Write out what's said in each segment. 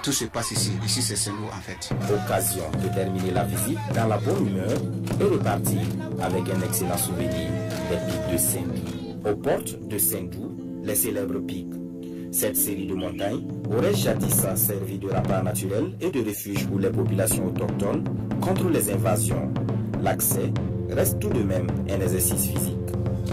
tout se passe ici. Ici, c'est Sendou en fait. Occasion de terminer la visite dans la bonne humeur et repartir avec un excellent souvenir des pics de Sendou. Aux portes de Sendou, les célèbres pics. Cette série de montagnes aurait jadis servi de rempart naturel et de refuge pour les populations autochtones contre les invasions. L'accès reste tout de même un exercice physique.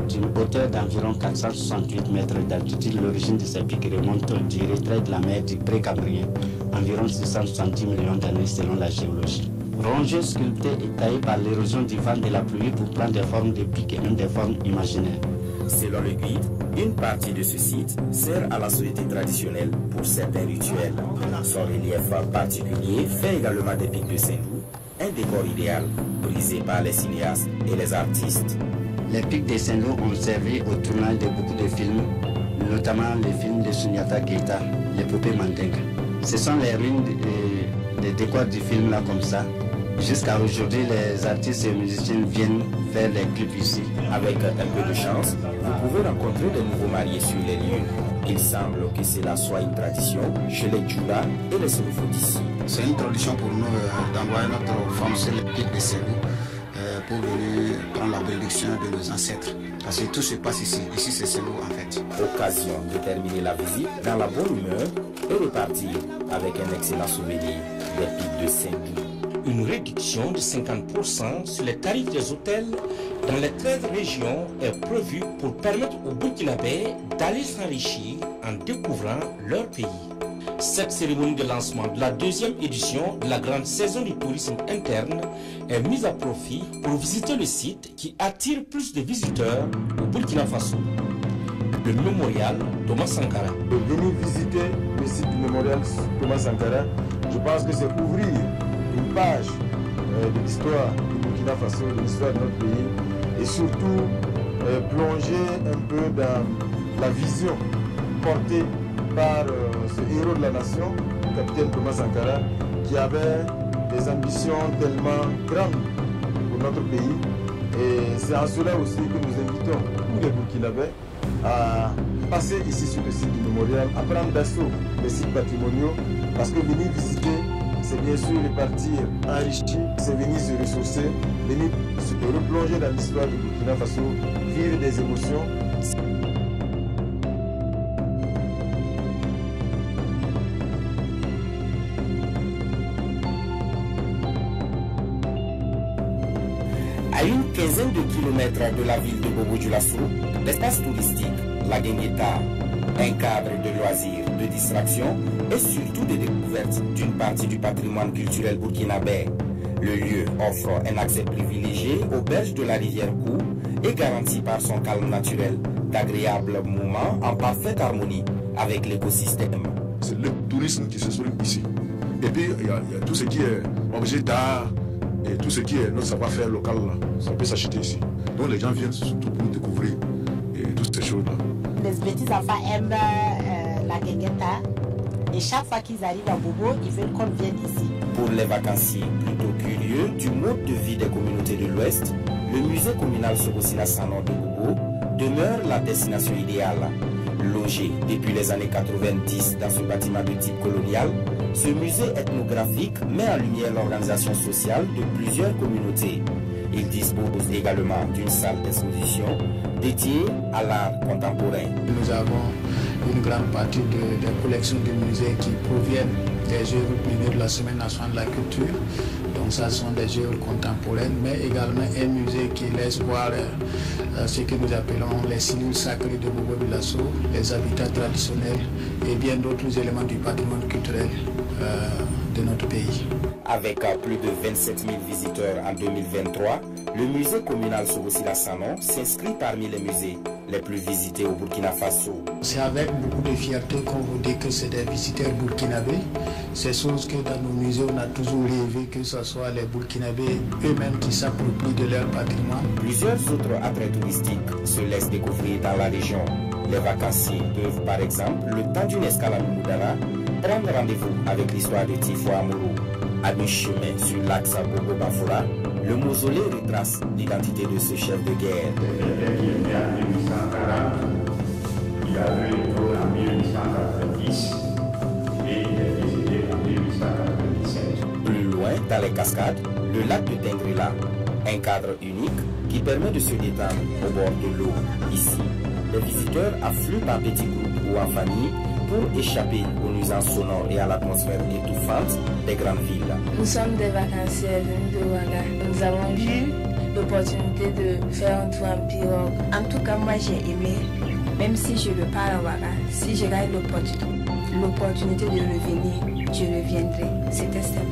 D'une hauteur d'environ 468 mètres d'altitude, l'origine de ces pics remonte du retrait de la mer du Précambrien, environ 670 millions d'années selon la géologie. Rongés, sculptés et taillés par l'érosion du vent de la pluie pour prendre des formes de pics et même des formes imaginaires. Selon le guide, une partie de ce site sert à la société traditionnelle pour certains rituels. Son relief particulier fait également des pics de Sendou, un décor idéal, brisé par les cinéastes et les artistes. Les pics de Sendou ont servi au tournage de beaucoup de films, notamment les films de Sunyata Keita, les poupées Mandingue. Ce sont les ruines des décors du film là comme ça. Jusqu'à aujourd'hui, les artistes et musiciens viennent faire les clips ici. Avec un peu de chance, vous pouvez rencontrer de nouveaux mariés sur les lieux. Il semble que cela soit une tradition chez les Djoula et les Sérifos d'ici. C'est une tradition pour nous d'envoyer notre femme sur les pics de Sendou pour venir prendre la bénédiction de nos ancêtres. Parce que tout se passe ici. Ici, c'est Sendou en fait. Occasion de terminer la visite dans la bonne humeur et repartir avec un excellent souvenir des pics de Sendou. Une réduction de 50% sur les tarifs des hôtels dans les 13 régions est prévue pour permettre aux Burkinabés d'aller s'enrichir en découvrant leur pays. Cette cérémonie de lancement de la deuxième édition de la grande saison du tourisme interne est mise à profit pour visiter le site qui attire plus de visiteurs au Burkina Faso. Le mémorial Thomas Sankara. Venir visiter le site du mémorial Thomas Sankara, je pense que c'est ouvrir une page de l'histoire du Burkina Faso, de l'histoire de notre pays, et surtout plonger un peu dans la vision portée par ce héros de la nation, le capitaine Thomas Sankara, qui avait des ambitions tellement grandes pour notre pays. Et c'est en cela aussi que nous invitons tous les Burkinabés à passer ici sur le site du mémorial, à prendre d'assaut les sites patrimoniaux, parce que venir visiter, c'est bien sûr repartir enrichi, c'est venir se ressourcer, venir se replonger dans l'histoire du Burkina Faso, vivre des émotions. À une quinzaine de kilomètres de la ville de Bobo-Dioulasso, l'espace touristique, la Guingueta, un cadre de loisirs, de distraction et surtout de découverte d'une partie du patrimoine culturel burkinabé. Le lieu offre un accès privilégié aux berges de la rivière Kou et garantit par son calme naturel d'agréables moments en parfaite harmonie avec l'écosystème. C'est le tourisme qui se souligne ici. Et puis il y a tout ce qui est objet d'art et tout ce qui est notre savoir-faire local là, ça peut s'acheter ici. Donc les gens viennent surtout pour découvrir toutes ces choses là. Les petits enfants aiment la guingueta et chaque fois qu'ils arrivent à Bobo, ils veulent qu'on vienne ici. Pour les vacanciers plutôt curieux du mode de vie des communautés de l'Ouest, le musée communal Sogosila Sanon de Bobo demeure la destination idéale. Logé depuis les années 90 dans ce bâtiment de type colonial, ce musée ethnographique met en lumière l'organisation sociale de plusieurs communautés. Il dispose également d'une salle d'exposition dédiée à l'art contemporain. Nous avons une grande partie des collections du musée qui proviennent des œuvres primées de la Semaine nationale de la culture. Donc ça sont des œuvres contemporaines, mais également un musée qui laisse voir ce que nous appelons les cellules sacrées de Bobo-Dioulasso, les habitats traditionnels et bien d'autres éléments du patrimoine culturel de notre pays. Avec plus de 27 000 visiteurs en 2023, le musée communal Sogosila Sanon s'inscrit parmi les musées les plus visités au Burkina Faso. C'est avec beaucoup de fierté qu'on vous dit que c'est des visiteurs burkinabés. C'est chose que dans nos musées on a toujours rêvé que ce soit les Burkinabés eux-mêmes qui s'approprient de leur patrimoine. Plusieurs autres attraits touristiques se laissent découvrir dans la région. Les vacanciers peuvent par exemple, le temps d'une escale à Moumoudara, prendre rendez-vous avec l'histoire de Tifo Amoro. À mi-chemin sur l'axe Bobo-Bafora, le mausolée retrace l'identité de ce chef de guerre. Il a né en 1840, il a eu le trône en 1890 et il est décédé en dans les cascades, le lac de Tengrela, un cadre unique qui permet de se détendre au bord de l'eau. Ici, les visiteurs affluent par petits groupes ou en famille pour échapper aux nuisances sonores et à l'atmosphère étouffante des grandes villes. Nous sommes des vacanciers venus de Ouaga. Nous avons eu l'opportunité de faire un tour en pirogue. En tout cas, moi j'ai aimé, même si je ne pars à Ouaga, si j'ai l'opportunité de revenir, je reviendrai. C'était sympa.